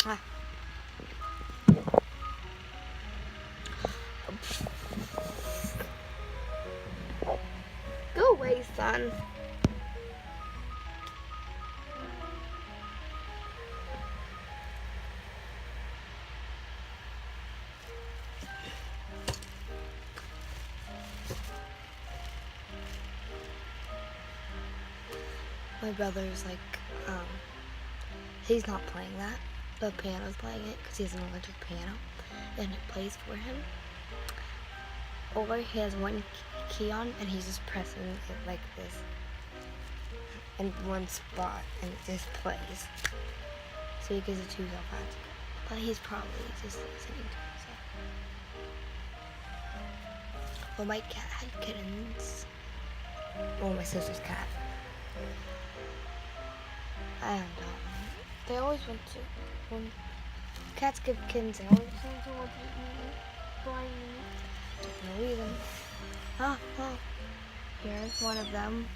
Ah. Go away, son. My brother's like, he's not playing that. The piano's playing it because he has an electric piano and it plays for him. Or he has one key on and he's just pressing it like this in one spot and it just plays. So he gets to choose how fast. But he's probably just listening to himself. Well, my cat had kittens. Well, my sister's cat. And they always want to. When cats give kittens, they always want to eat blind me. No reason. Here's one of them.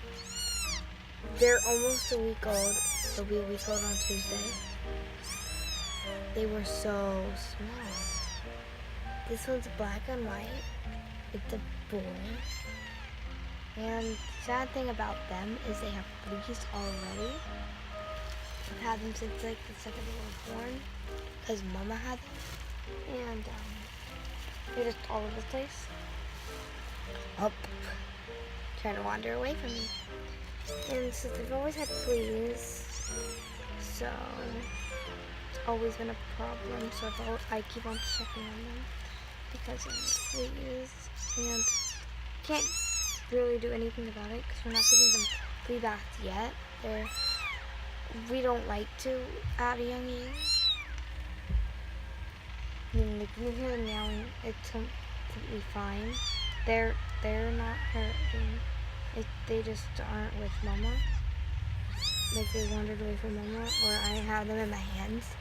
They're almost a week old. They'll be a week old on Tuesday. They were so small. This one's black and white. It's a boy. And the sad thing about them is they have fleas already. I've had them since like the second they were born, because Mama had them, and they're just all over the place. Up, trying to wander away from me. And so they've always had fleas, so it's always been a problem. So I keep on checking on them because of the fleas, and can't really do anything about it because we're not giving them flea baths yet. We don't like to at a young age. I mean, like, you hear them meowing, it's completely fine. They're not hurting. They just aren't with Mama. Like, they wandered away from Mama, or I have them in my hands.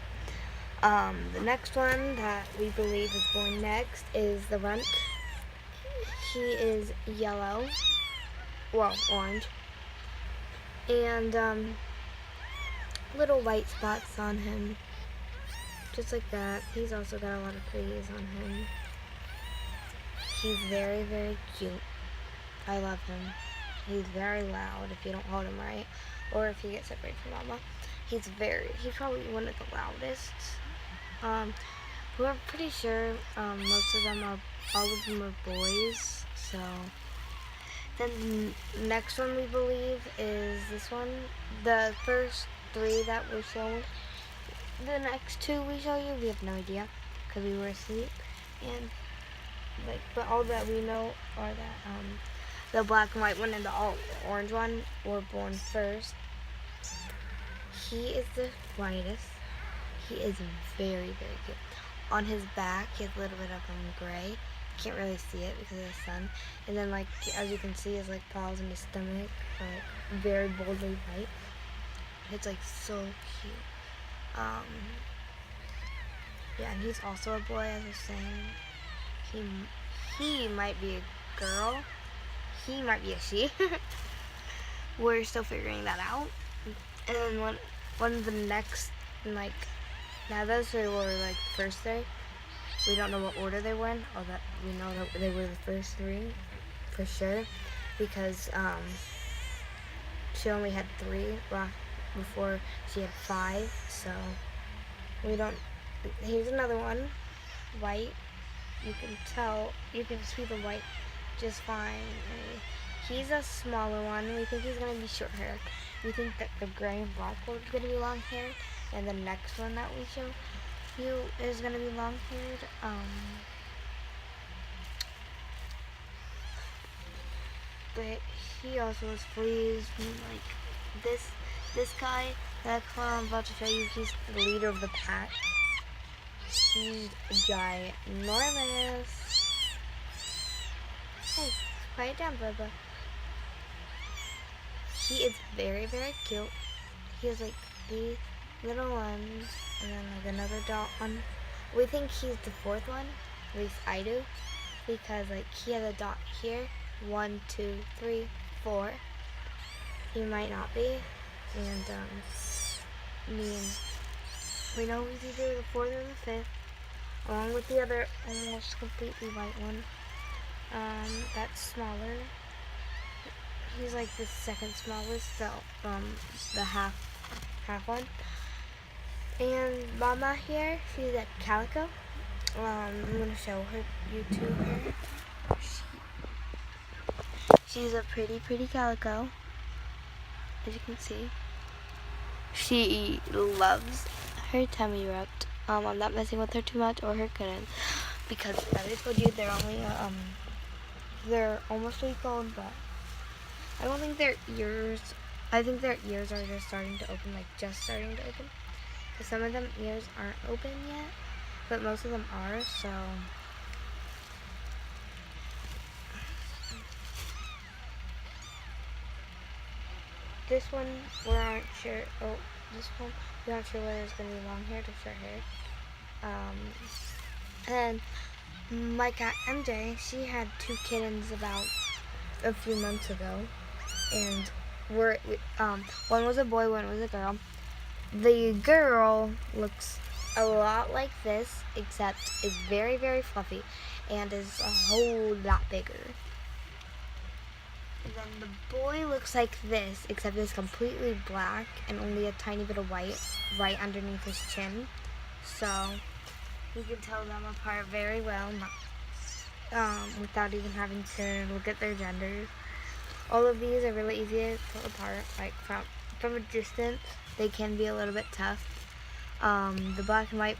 The next one that we believe is born next is the runt. He is yellow, well, orange, and little white spots on him, just like that. He's also got a lot of fleas on him. He's very, very cute. I love him. He's very loud if you don't hold him right, or if he gets separated from Mama. He's probably one of the loudest. We're pretty sure all of them are boys. So then the next one we believe is this one. The first 3 that we show, the next 2 we show you, we have no idea because we were asleep. And but all that we know are that the black and white one and the all orange one were born first. He is the whitest. He is very, very cute. On his back, he has a little bit of gray. Can't really see it because of the sun. And then, like, as you can see, his paws and his stomach are very boldly white. It's so cute. Yeah, and he's also a boy, as I was saying. He might be a girl. He might be a she. We're still figuring that out. And then one of the next, now those 3 were first 3. We don't know what order they were in, or that we know that they were the first 3 for sure, because she only had 3 before she had 5. So we don't. Here's another one, white. You can see the white just fine. He's a smaller one. We think he's gonna be short haired. We think that the gray and black one is gonna be long haired, and the next one that we show you is gonna be long haired. But he also has fleas. This guy that I'm about to show you, he's the leader of the pack. He's ginormous. Hey, quiet down, Bubba. He is very, very cute. He has these little ones, and then another dot one. We think he's the 4th one, at least I do, because he has a dot here. 1, 2, 3, 4. He might not be, and me and We know he's either the fourth or the fifth, along with the other almost completely white one. That's smaller. He's like the second smallest, so the half one. And Mama here, she's a calico. I'm gonna show you to her. She's a pretty calico, as you can see. She loves her tummy rubbed. I'm not messing with her too much or her kittens because as I told you, they're almost a week old, but I don't think their ears. I think their ears are just starting to open, like just starting to open. Because some of them ears aren't open yet, but most of them are. So this one we aren't sure. Oh, this one we aren't sure whether it's gonna be long hair or short hair. And my cat MJ, she had 2 kittens about a few months ago, and one was a boy, one was a girl. The girl looks a lot like this, except is very fluffy and is a whole lot bigger. And then the boy looks like this, except is completely black and only a tiny bit of white right underneath his chin. So you can tell them apart very well, without even having to look at their genders. All of these are really easy to tell apart, like from a distance. They can be a little bit tough. The black and white,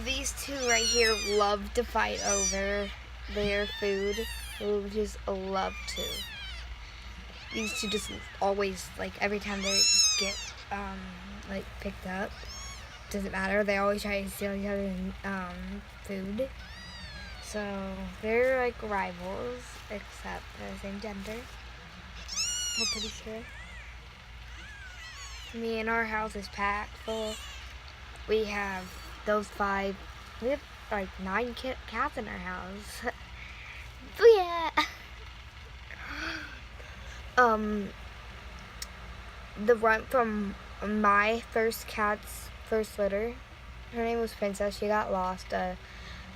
these two right here love to fight over their food. They just love to. These two just always, like, every time they get like picked up, doesn't matter, they always try to steal each other's food. So they're like rivals, except they're the same gender, I'm pretty sure. Me and our house is packed full. We have those 5. We have like 9 cats in our house. Yeah. The runt from my first cat's first litter, her name was Princess. She got lost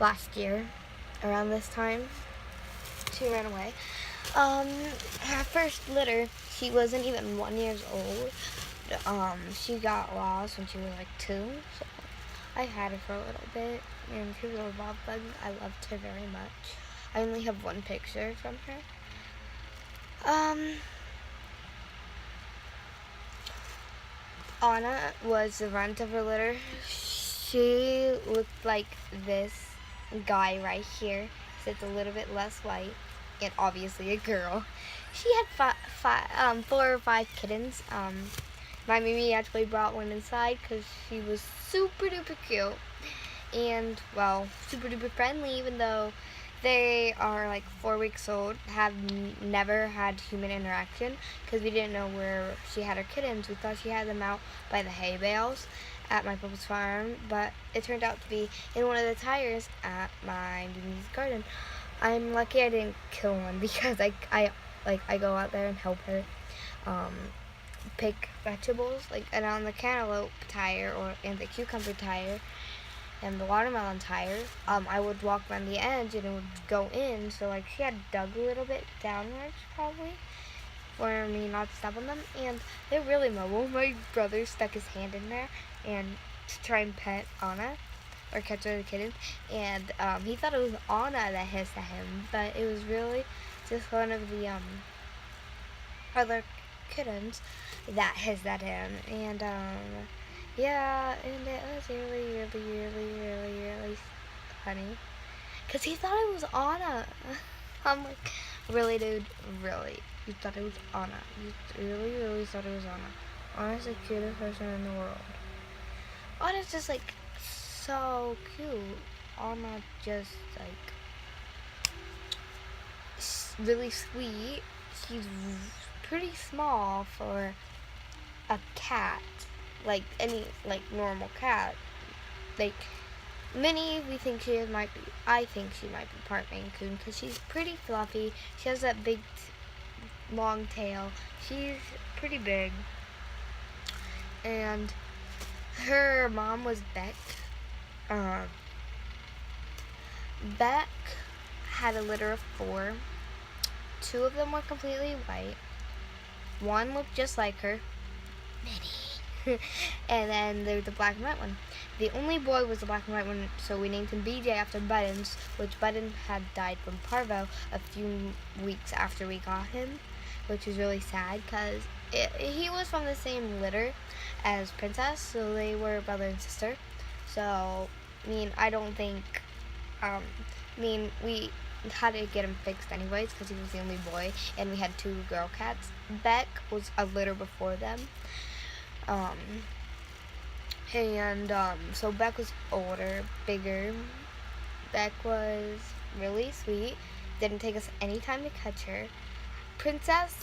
last year around this time. She ran away. Her first litter, she wasn't even 1 year old. She got lost when she was like 2, so I had her for a little bit, and she was a love bug. I loved her very much. I only have 1 picture from her. Anna was the runt of her litter. She looked like this guy right here, except a little bit less white, and obviously a girl. She had 4 or 5 kittens. My Mimi actually brought one inside because she was super duper cute and, well, super duper friendly, even though they are like 4 weeks old, have never had human interaction because we didn't know where she had her kittens. We thought she had them out by the hay bales at my papa's farm, but it turned out to be in one of the tires at my Mimi's garden. I'm lucky I didn't kill one because I go out there and help her pick vegetables, like, and on the cantaloupe tire and the cucumber tire and the watermelon tire, I would walk around the edge and it would go in, so like she had dug a little bit downwards probably for me not to step on them, and they're really mobile. My brother stuck his hand in there and to try and pet Anna or catch other kittens, and he thought it was Anna that hissed at him, but it was really just one of the other kittens that hissed at him, and yeah, and it was really funny because he thought it was Anna. I'm like, really, dude, really, you thought it was Anna? You really thought it was Anna? Anna's the cutest person in the world. Anna's just like so cute. Anna just like really sweet. She's pretty small for a cat, like any like normal cat. Like Minnie, I think she might be part Maine Coon because she's pretty fluffy. She has that big long tail. She's pretty big, and her mom was Beck. Um, Beck had a litter of 4. 2 of them were completely white. 1 looked just like her, Minnie. And then there's the black and white one. The only boy was the black and white one, so we named him BJ after Buttons, which Button had died from parvo a few weeks after we got him, which was really sad because he was from the same litter as Princess, so they were brother and sister. So, I don't think, we had to get him fixed anyways because he was the only boy, and we had 2 girl cats. Beck was a litter before them. So Beck was older, bigger. Beck was really sweet. Didn't take us any time to catch her. Princess,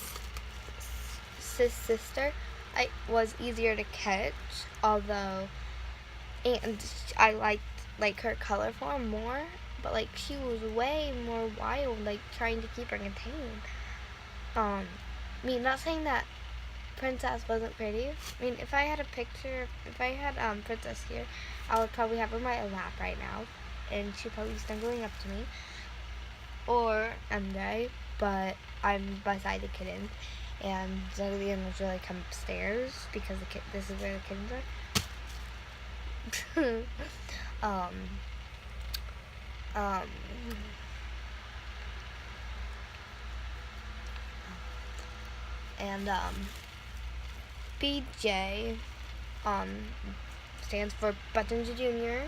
sister, was easier to catch, and I liked her color form more, but she was way more wild, trying to keep her contained. Not saying that Princess wasn't pretty. If I had Princess here, I would probably have her in my lap right now, and she'd probably be snuggling up to me, or MJ, but I'm beside the kittens, and none of the animals really come upstairs because this is where the kittens are. And BJ stands for Buttons Jr.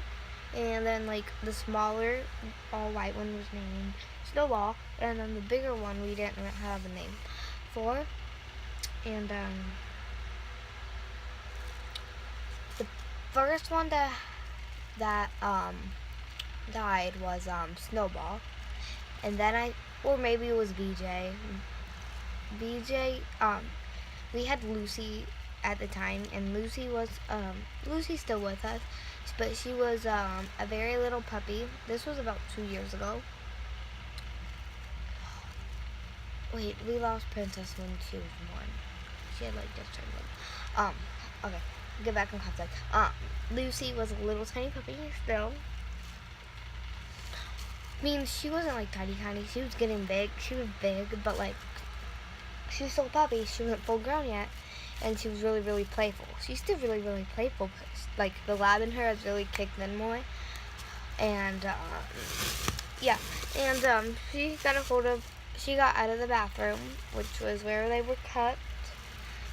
And then the smaller all white one was named Snowball, and then the bigger one we didn't have a name for. And the first one that died was Snowball, and then or maybe it was BJ. We had Lucy at the time, and Lucy's still with us, but she was a very little puppy. This was about 2 years ago. Wait, we lost Princess when she was 1. She had just turned 1. Okay, get back in context. Lucy was a little tiny puppy still. She wasn't tiny. She was getting big. She was big, but she was still a puppy. She wasn't full grown yet, and she was really, really playful. She's still really, really playful, but the lab in her has really kicked in more. And yeah, and she got out of the bathroom, which was where they were kept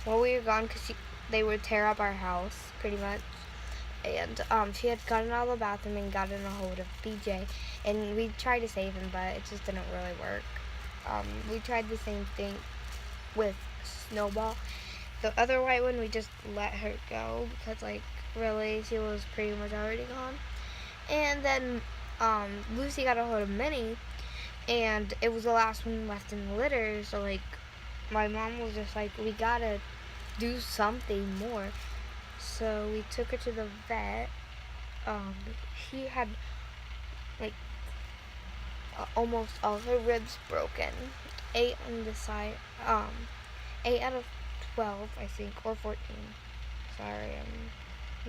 while we were gone, because they would tear up our house pretty much. And she had gotten out of the bathroom and gotten a hold of BJ, and we tried to save him, but it just didn't really work. We tried the same thing with Snowball. The other white one, we just let her go because really she was pretty much already gone. And then Lucy got a hold of Minnie, and it was the last one left in the litter, so my mom was just we gotta do something more. So we took her to the vet. She had almost all her ribs broken. 8 on the side. 8 out of 12, I think, or 14. Sorry, I'm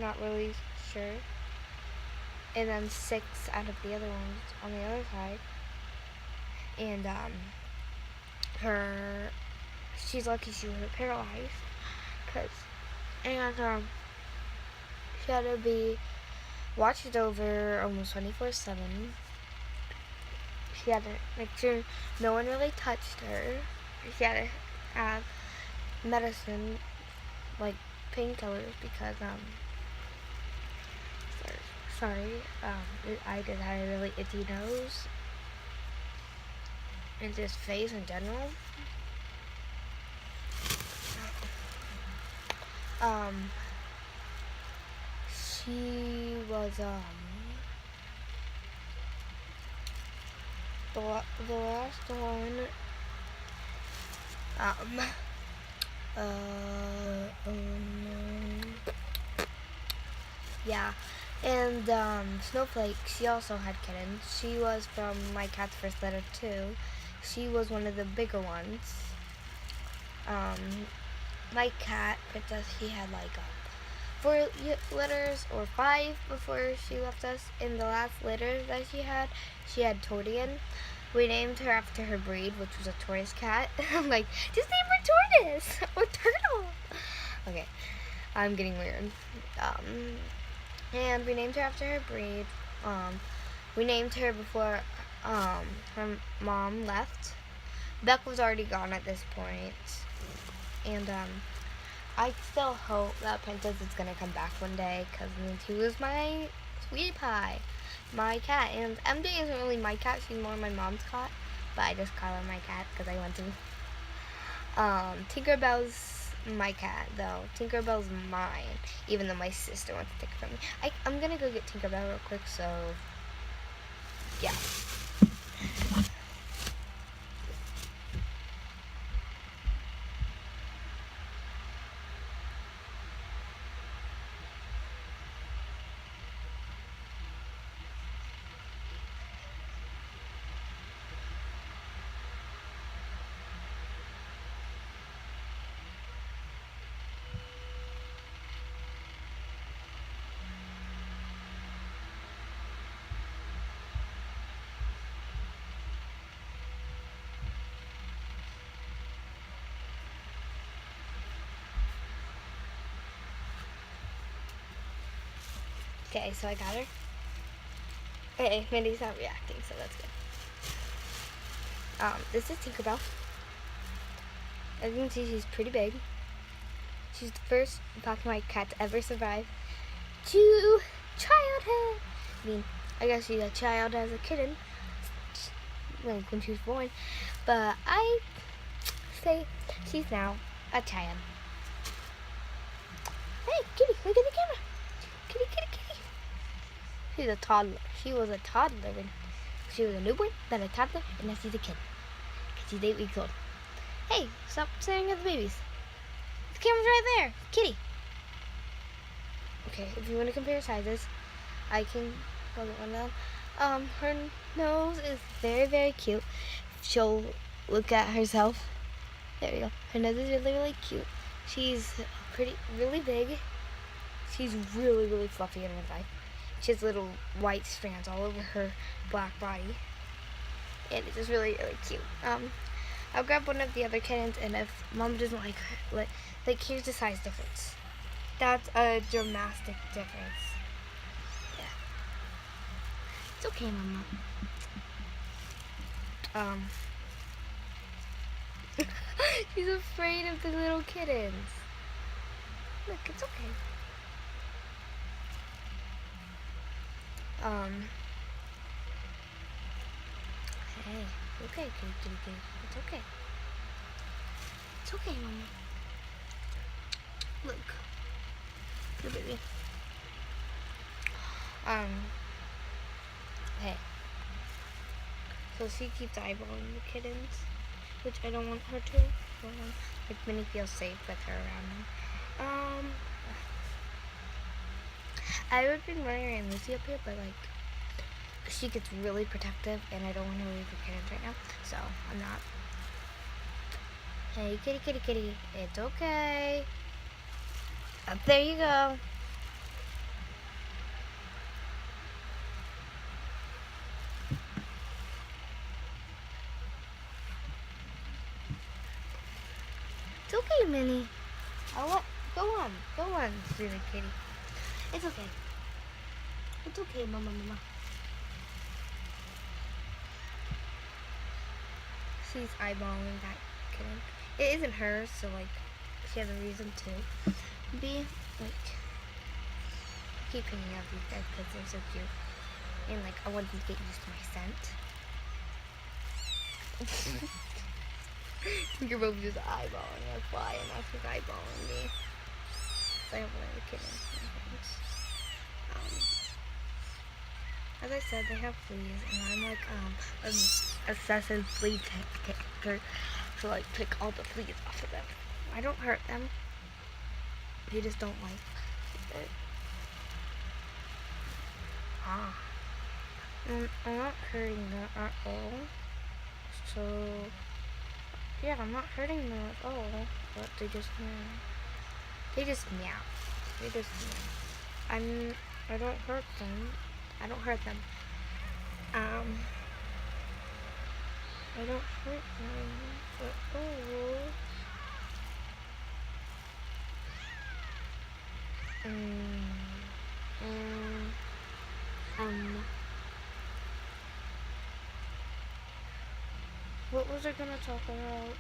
not really sure. And then 6 out of the other ones on the other side. And she's lucky she wasn't paralyzed, she had to be watched over almost 24/7. She had to make sure no one really touched her. She had to have medicine, painkillers, because I just had a really itchy nose and just face in general. She was the last one. Yeah, and Snowflake, she also had kittens. She was from my cat's first litter too. She was one of the bigger ones. My cat, Princess, he had litters or 5 before she left us. In the last litter that she had Tortian. We named her after her breed, which was a tortoise cat. I'm like, just name her tortoise or turtle. Okay, I'm getting weird. And we named her after her breed. We named her before her mom left. Beck was already gone at this point. And I still hope that Princess is going to come back one day, because she was my sweetie pie, my cat. And MJ isn't really my cat, she's more my mom's cat, but I just call her my cat because I want to. Tinkerbell's my cat, though. Tinkerbell's mine, even though my sister wants to take her from me. I'm going to go get Tinkerbell real quick, so yeah. Okay, so I got her. Okay, Mindy's not reacting, so that's good. This is Tinkerbell. As you can see, she's pretty big. She's the first black and white cat to ever survive to childhood. I guess she's a child as a kitten, like when she was born, but I say she's now a child. Hey, kitty, look at the camera. Kitty, kitty, kitty. She's a toddler. She was a toddler when she was a newborn, then a toddler, and now she's a kid. Because she's 8 weeks old. Hey, stop staring at the babies. The camera's right there. Kitty. Okay, if you want to compare sizes, I can go get one down. Her nose is very, very cute. She'll look at herself. There we go. Her nose is really, really cute. She's really big. She's really, really fluffy in real life. She has little white strands all over her black body. And it's just really, really cute. I'll grab one of the other kittens, and if Mom doesn't like her, like here's the size difference. That's a dramatic difference. Yeah. It's okay, Mama. She's afraid of the little kittens. Look, it's okay. Hey, okay, kitty, kitty, kitty. It's okay. It's okay, Mama. Look. Good baby. Hey. So she keeps eyeballing the kittens, which I don't want her to. Like, Minnie feels safe with her around them. I would bring Murray and Lucy up here, but like, she gets really protective, and I don't want her to leave the kittens right now, so I'm not. Hey, kitty, kitty, kitty, it's okay. Up there you go. It's okay, Minnie. Go on, sweetie kitty. It's okay. It's okay, Mama. She's eyeballing that kitten. It isn't hers, so like, she has a reason to be like. I keep picking out these guys because they're so cute, and like I want them to get used to my scent. You're both just eyeballing a fly, and that's what's eyeballing me. So I have one of the kittens. As I said, they have fleas, and I'm like an obsessive flea picker, so like pick all the fleas off of them. I don't hurt them. They just don't like it. I'm not hurting them at all. So yeah, I'm not hurting them at all. But they just meow. They just, I don't hurt them. I don't hurt them. I don't hurt them. What was I gonna talk about?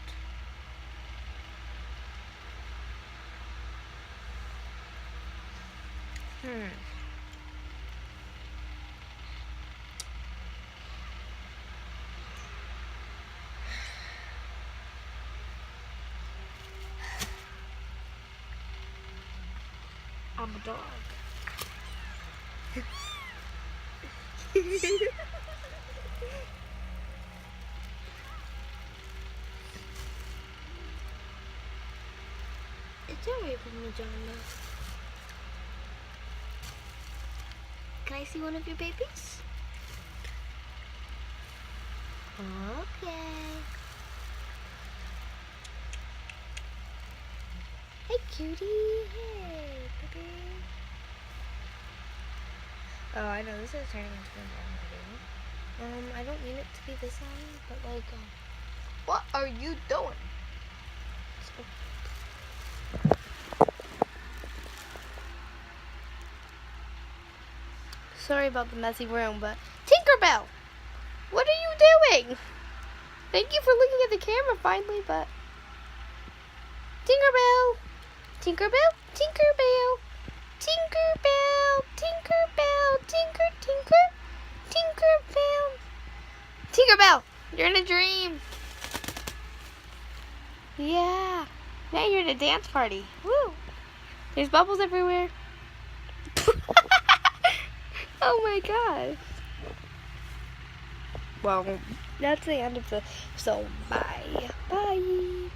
I'm a dog. It's away from me, John. Can I see one of your babies? Okay. Hey, cutie. Hey, baby. Oh, I know this is turning into a long video. I don't mean it to be this long, but like, what are you doing? Sorry about the messy room, but Tinkerbell, what are you doing? Thank you for looking at the camera finally, but Tinkerbell, Tinkerbell, Tinkerbell, Tinkerbell, Tinkerbell, Tinkerbell, Tinkerbell, you're in a dream. Yeah, now you're in a dance party. Woo! There's bubbles everywhere. Oh my gosh. Well, that's the end of the, so bye. Bye.